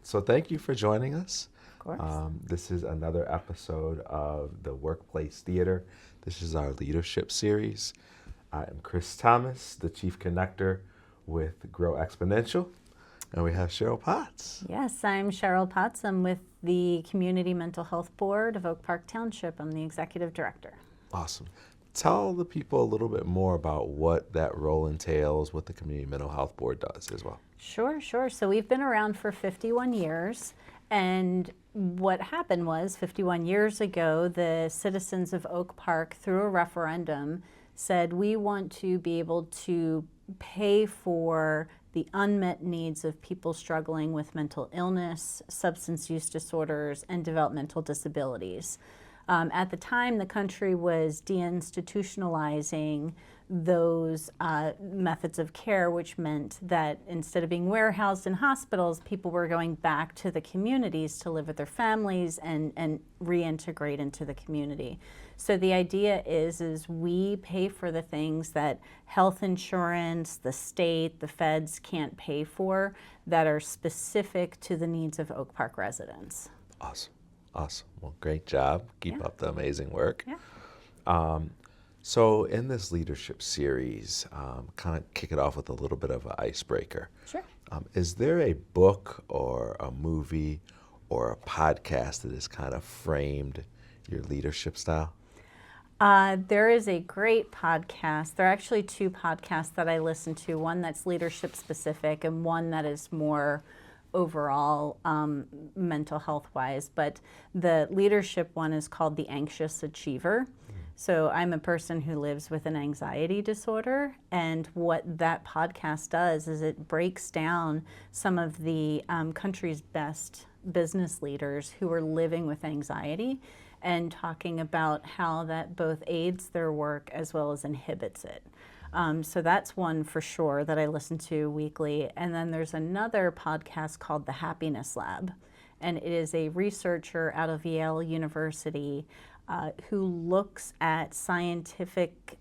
So thank you for joining us. Of course. This is another episode of the Workplace Theater. This is our leadership series. I am Chris Thomas, the Chief Connector with Grow Exponential, and we have Cheryl Potts. Yes, I'm Cheryl Potts. I'm with the Community Mental Health Board of Oak Park Township. I'm the Executive Director. Awesome. Tell the people a little bit more about what that role entails, what the Community Mental Health Board does as well. Sure. So we've been around for 51 years, and what happened was 51 years ago, the citizens of Oak Park, through a referendum, said we want to be able to pay for the unmet needs of people struggling with mental illness, substance use disorders, and developmental disabilities. At the time, the country was deinstitutionalizing those methods of care, which meant that instead of being warehoused in hospitals, people were going back to the communities to live with their families and reintegrate into the community. So the idea is we pay for the things that health insurance, the state, the feds can't pay for that are specific to the needs of Oak Park residents. Awesome. Well, great job. Keep up the amazing work. Yeah. So in this leadership series, kind of kick it off with a little bit of an icebreaker. Sure. Is there a book or a movie or a podcast that has kind of framed your leadership style? There is a great podcast. There are actually two podcasts that I listen to, one that's leadership specific and one that is more overall mental health wise, but the leadership one is called The Anxious Achiever. So I'm a person who lives with an anxiety disorder, and what that podcast does is it breaks down some of the country's best business leaders who are living with anxiety and talking about how that both aids their work as well as inhibits it. So that's one for sure that I listen to weekly. And then there's another podcast called The Happiness Lab. And it is a researcher out of Yale University who looks at scientific,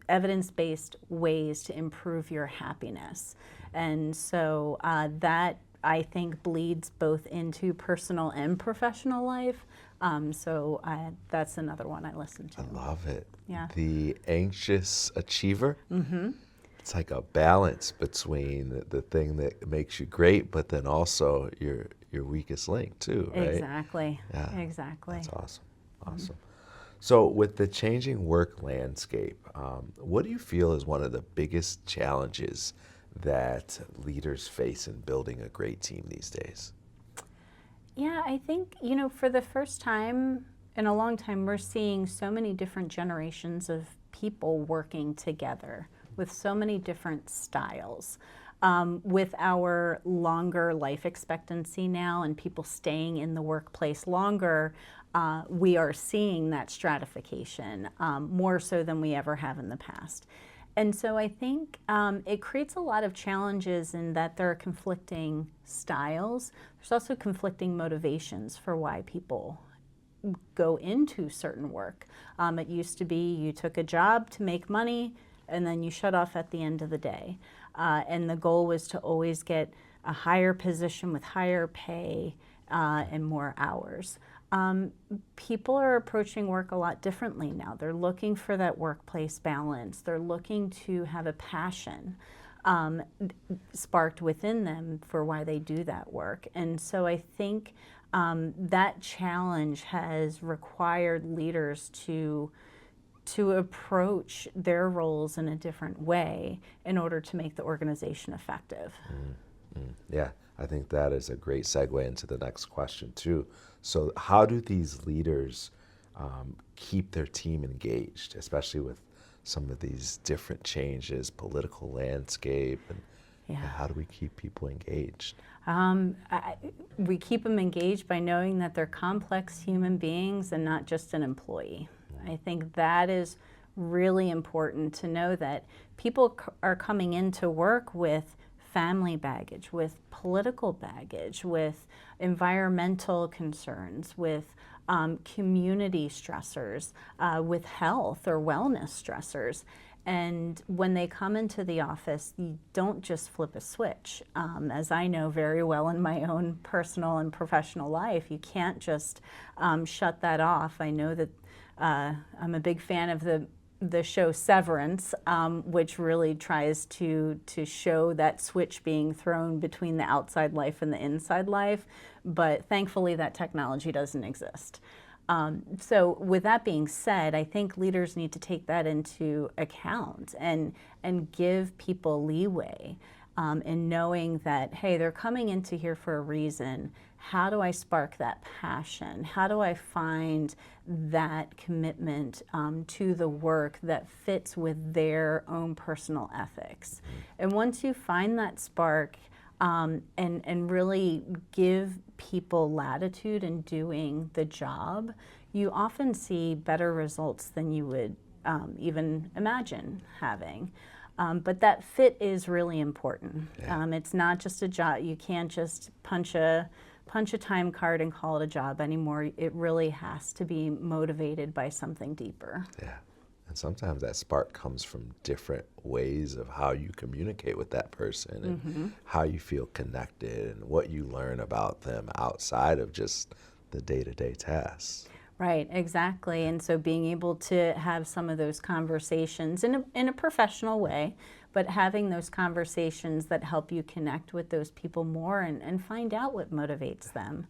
evidence-based ways to improve your happiness. And so that, I think, bleeds both into personal and professional life. So that's another one I listen to. I love it. Yeah. The Anxious Achiever. Mm-hmm. It's like a balance between the thing that makes you great, but then also your weakest link too, right? Exactly. Yeah. Exactly. That's awesome. Awesome. So with the changing work landscape, what do you feel is one of the biggest challenges that leaders face in building a great team these days? Yeah, I think, for the first time in a long time, we're seeing so many different generations of people working together with so many different styles. With our longer life expectancy now and people staying in the workplace longer, we are seeing that stratification more so than we ever have in the past. And so I think it creates a lot of challenges in that there are conflicting styles. There's also conflicting motivations for why people go into certain work. It used to be you took a job to make money and then you shut off at the end of the day. And the goal was to always get a higher position with higher pay and more hours. People are approaching work a lot differently now. They're looking for that workplace balance. They're looking to have a passion sparked within them for why they do that work. And so I think that challenge has required leaders to approach their roles in a different way in order to make the organization effective. Yeah, I think that is a great segue into the next question too. So how do these leaders keep their team engaged, especially with some of these different changes, political landscape, and how do we keep people engaged? We keep them engaged by knowing that they're complex human beings and not just an employee. I think that is really important to know that people are coming into work with family baggage, with political baggage, with environmental concerns, with community stressors, with health or wellness stressors. And when they come into the office, you don't just flip a switch. As I know very well in my own personal and professional life, you can't just shut that off. I know that I'm a big fan of the show Severance, which really tries to show that switch being thrown between the outside life and the inside life. But thankfully, that technology doesn't exist. So with that being said, I think leaders need to take that into account and give people leeway in knowing that, hey, they're coming into here for a reason. How do I spark that passion? How do I find that commitment to the work that fits with their own personal ethics? And once you find that spark, and really give people latitude in doing the job, you often see better results than you would even imagine having. But that fit is really important. Yeah. It's not just a job. You can't just punch a time card and call it a job anymore. It really has to be motivated by something deeper. Yeah. And sometimes that spark comes from different ways of how you communicate with that person and how you feel connected and what you learn about them outside of just the day-to-day tasks. Right, exactly. And so being able to have some of those conversations in a professional way, but having those conversations that help you connect with those people more and find out what motivates them.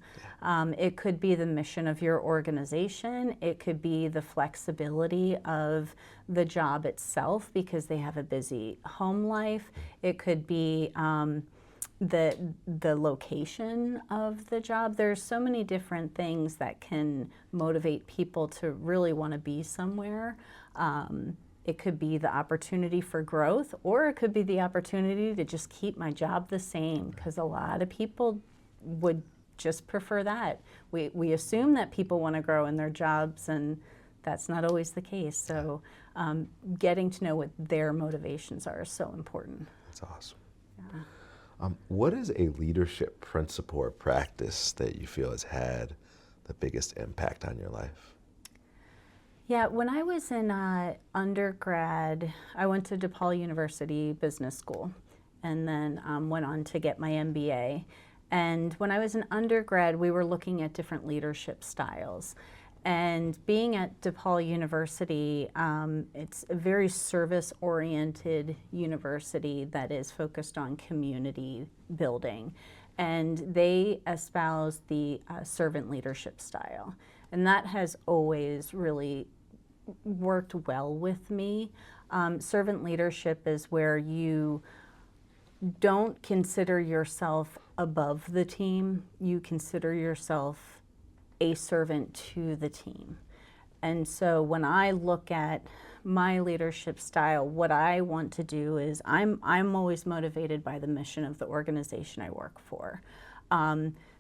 It could be the mission of your organization. It could be the flexibility of the job itself because they have a busy home life. It could be the location of the job. There's so many different things that can motivate people to really want to be somewhere. It could be the opportunity for growth, or it could be the opportunity to just keep my job the same, because a lot of people would just prefer that. We assume that people want to grow in their jobs, and that's not always the case. So getting to know what their motivations are is so important. That's awesome. Yeah. What is a leadership principle or practice that you feel has had the biggest impact on your life? Yeah, when I was in undergrad, I went to DePaul University Business School and then went on to get my MBA. And when I was an undergrad, we were looking at different leadership styles. And being at DePaul University, it's a very service-oriented university that is focused on community building. And they espouse the servant leadership style. And that has always really worked well with me. Servant leadership is where you don't consider yourself above the team. You consider yourself a servant to the team. And so when I look at my leadership style, what I want to do is I'm always motivated by the mission of the organization I work for.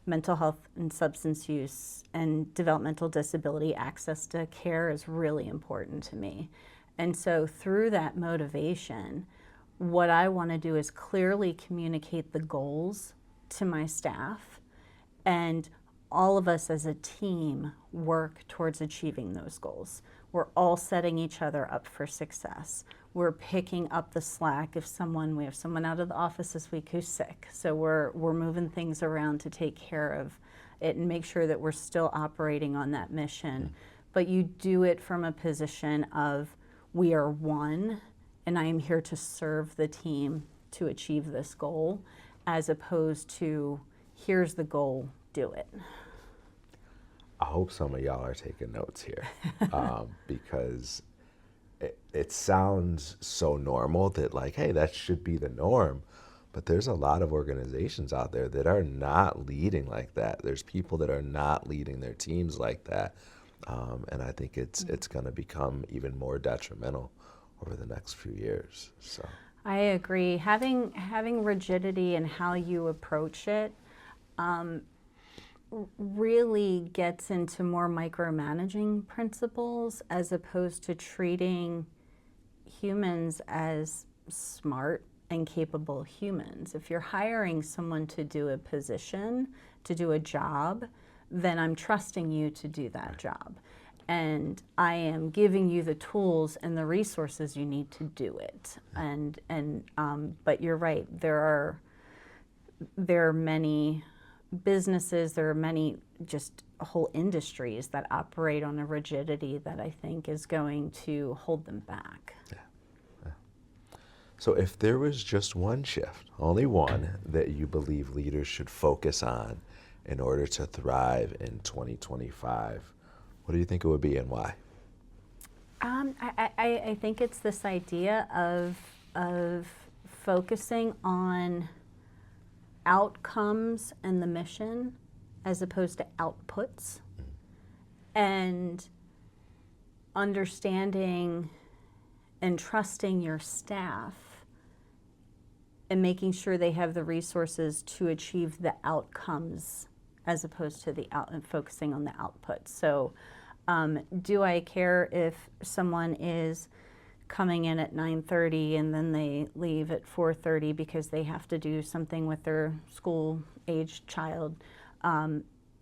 Mental health and substance use and developmental disability access to care is really important to me. And so through that motivation, what I want to do is clearly communicate the goals to my staff, and all of us as a team work towards achieving those goals. We're all setting each other up for success. We're picking up the slack if we have someone out of the office this week who's sick. So we're moving things around to take care of it and make sure that we're still operating on that mission. But you do it from a position of, we are one, and I am here to serve the team to achieve this goal, as opposed to, here's the goal, do it. I hope some of y'all are taking notes here because it sounds so normal that like, hey, that should be the norm. But there's a lot of organizations out there that are not leading like that. There's people that are not leading their teams like that. And I think it's going to become even more detrimental over the next few years. So I agree. Having rigidity in how you approach it really gets into more micromanaging principles, as opposed to treating humans as smart and capable humans. If you're hiring someone to do a position, to do a job, then I'm trusting you to do that job. and I am giving you the tools and the resources you need to do it. But you're right. There are many businesses. There are many just whole industries that operate on a rigidity that I think is going to hold them back. Yeah. So if there was just one shift, only one, that you believe leaders should focus on in order to thrive in 2025, what do you think it would be and why? I think it's this idea of focusing on outcomes and the mission as opposed to outputs, and understanding and trusting your staff and making sure they have the resources to achieve the outcomes as opposed to focusing on the output. So do I care if someone is coming in at 9:30 and then they leave at 4:30 because they have to do something with their school-aged child?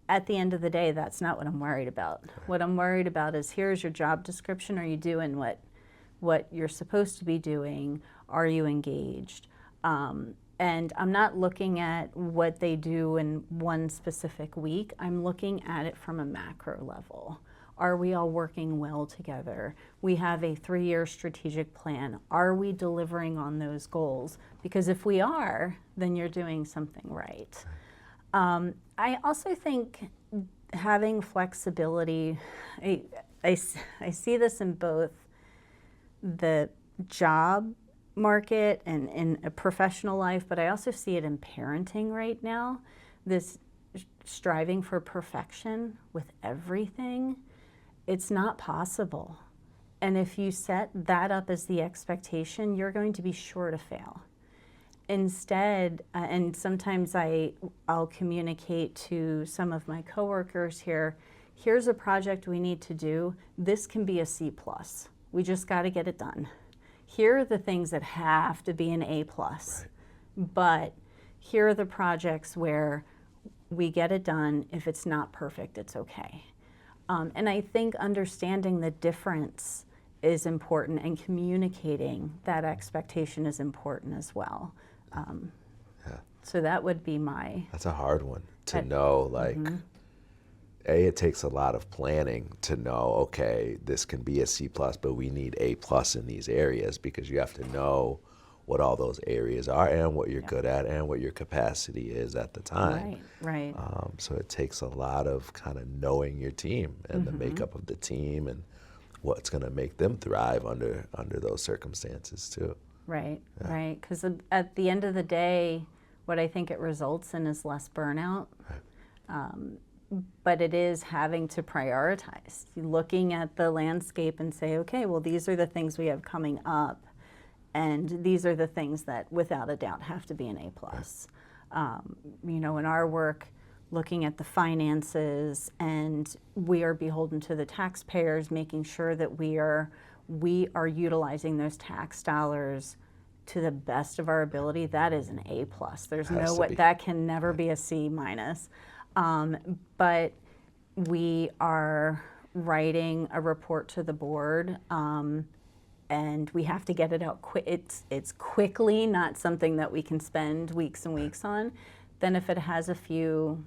At the end of the day, that's not what I'm worried about. What I'm worried about is, here's your job description. Are you doing what you're supposed to be doing? Are you engaged? And I'm not looking at what they do in one specific week. I'm looking at it from a macro level. Are we all working well together? We have a 3-year strategic plan. Are we delivering on those goals? Because if we are, then you're doing something right. I also think having flexibility, I see this in both the job market and in a professional life, but I also see it in parenting right now. This striving for perfection with everything, it's not possible. And if you set that up as the expectation, you're going to be sure to fail. Instead, and sometimes I'll communicate to some of my coworkers here, here's a project we need to do. This can be a C+. We just got to get it done. Here are the things that have to be an A+. Right. But here are the projects where we get it done. If it's not perfect, it's okay. And I think understanding the difference is important, and communicating that expectation is important as well. So that would be That's a hard one to know, like, it takes a lot of planning to know, okay, this can be a C+, but we need A+ in these areas, because you have to know what all those areas are and what you're good at and what your capacity is at the time. Right. So it takes a lot of kind of knowing your team and the makeup of the team and what's going to make them thrive under those circumstances too. Right. Because at the end of the day, what I think it results in is less burnout. Right. But it is having to prioritize, looking at the landscape and say, okay, well, these are the things we have coming up, and these are the things that, without a doubt, have to be an A+. Right. In our work, looking at the finances, and we are beholden to the taxpayers, making sure that we are utilizing those tax dollars to the best of our ability. That is an A+. There's no way that can never be a C-. But we are writing a report to the board, and we have to get it out quick. It's quickly, not something that we can spend weeks and weeks on. Then if it has a few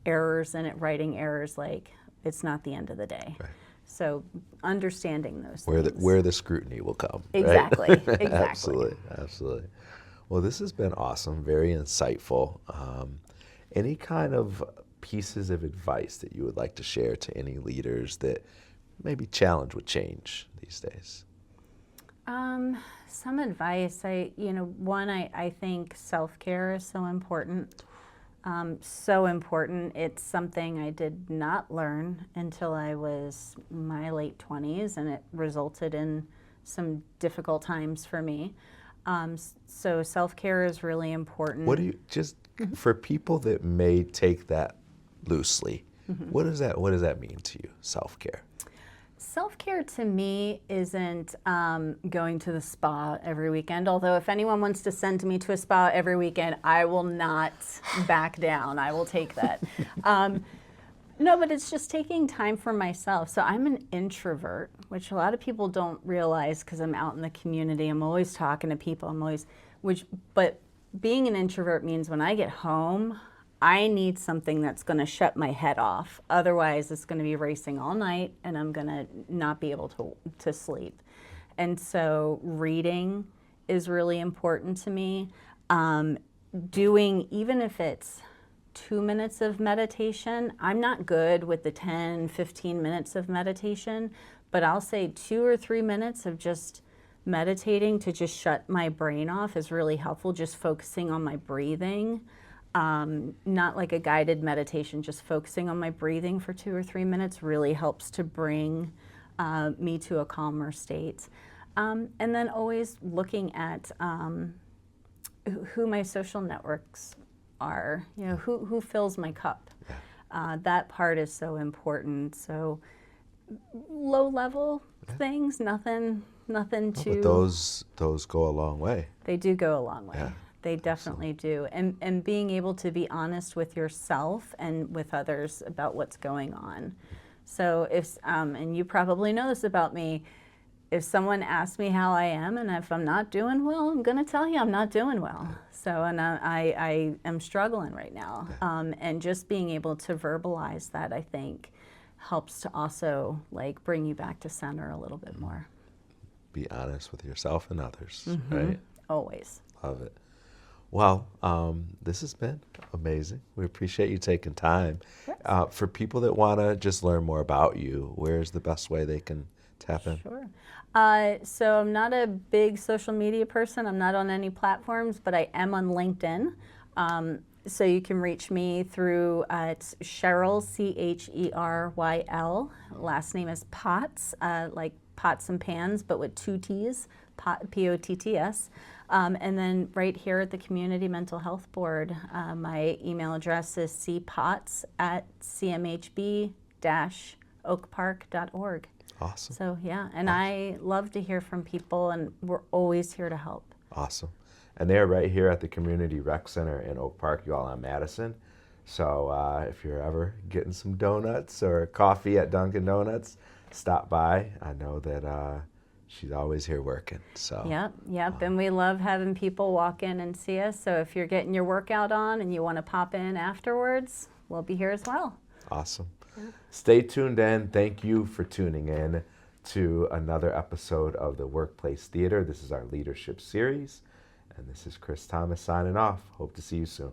errors in it, writing errors, like, it's not the end of the day. Right. So understanding those things. Where the scrutiny will come. Exactly. Right? Exactly. Absolutely. Well, this has been awesome, very insightful. Any kind of pieces of advice that you would like to share to any leaders that maybe challenged with change these days? Some advice. I think self-care is so important. So important. It's something I did not learn until I was my late 20s, and it resulted in some difficult times for me. So self-care is really important. What do you, just for people that may take that loosely, what does that mean to you, self-care? Self-care to me isn't going to the spa every weekend, although if anyone wants to send me to a spa every weekend, I will not back down. I will take that. No, but it's just taking time for myself. So I'm an introvert, which a lot of people don't realize because I'm out in the community. I'm always talking to people. But being an introvert means when I get home, I need something that's going to shut my head off. Otherwise, it's going to be racing all night and I'm going to not be able to sleep. And so reading is really important to me. Doing, even if it's 2 minutes of meditation, I'm not good with the 10, 15 minutes of meditation, but I'll say 2 or 3 minutes of just meditating to just shut my brain off is really helpful, just focusing on my breathing. Not like a guided meditation, just focusing on my breathing for 2 or 3 minutes really helps to bring me to a calmer state. And then always looking at who my social networks are, who fills my cup. That part is so important. So low level things, nothing too. But those go a long way. They do go a long way. Yeah. They definitely do. And being able to be honest with yourself and with others about what's going on. So if, and you probably know this about me, if someone asks me how I am and if I'm not doing well, I'm going to tell you I'm not doing well. So, and I am struggling right now. And just being able to verbalize that, I think, helps to also like bring you back to center a little bit more. Be honest with yourself and others, right? Always. Love it. Well, this has been amazing. We appreciate you taking time. Yes. For people that want to just learn more about you, where's the best way they can tap in? Sure. So I'm not a big social media person. I'm not on any platforms, but I am on LinkedIn. So you can reach me through, it's Cheryl, Cheryl. Last name is Potts, like pots and pans, but with 2 T's, Potts. And then right here at the Community Mental Health Board, my email address is cpotts@cmhb-oakpark.org. Awesome. So yeah, and I love to hear from people, and we're always here to help. Awesome. And they're right here at the Community Rec Center in Oak Park, you all on Madison. So if you're ever getting some donuts or coffee at Dunkin' Donuts, stop by. I know that she's always here working. So Yep. And we love having people walk in and see us. So if you're getting your workout on and you want to pop in afterwards, we'll be here as well. Awesome. Stay tuned in. Thank you for tuning in to another episode of the Workplace Theater. This is our leadership series. And this is Chris Thomas signing off. Hope to see you soon.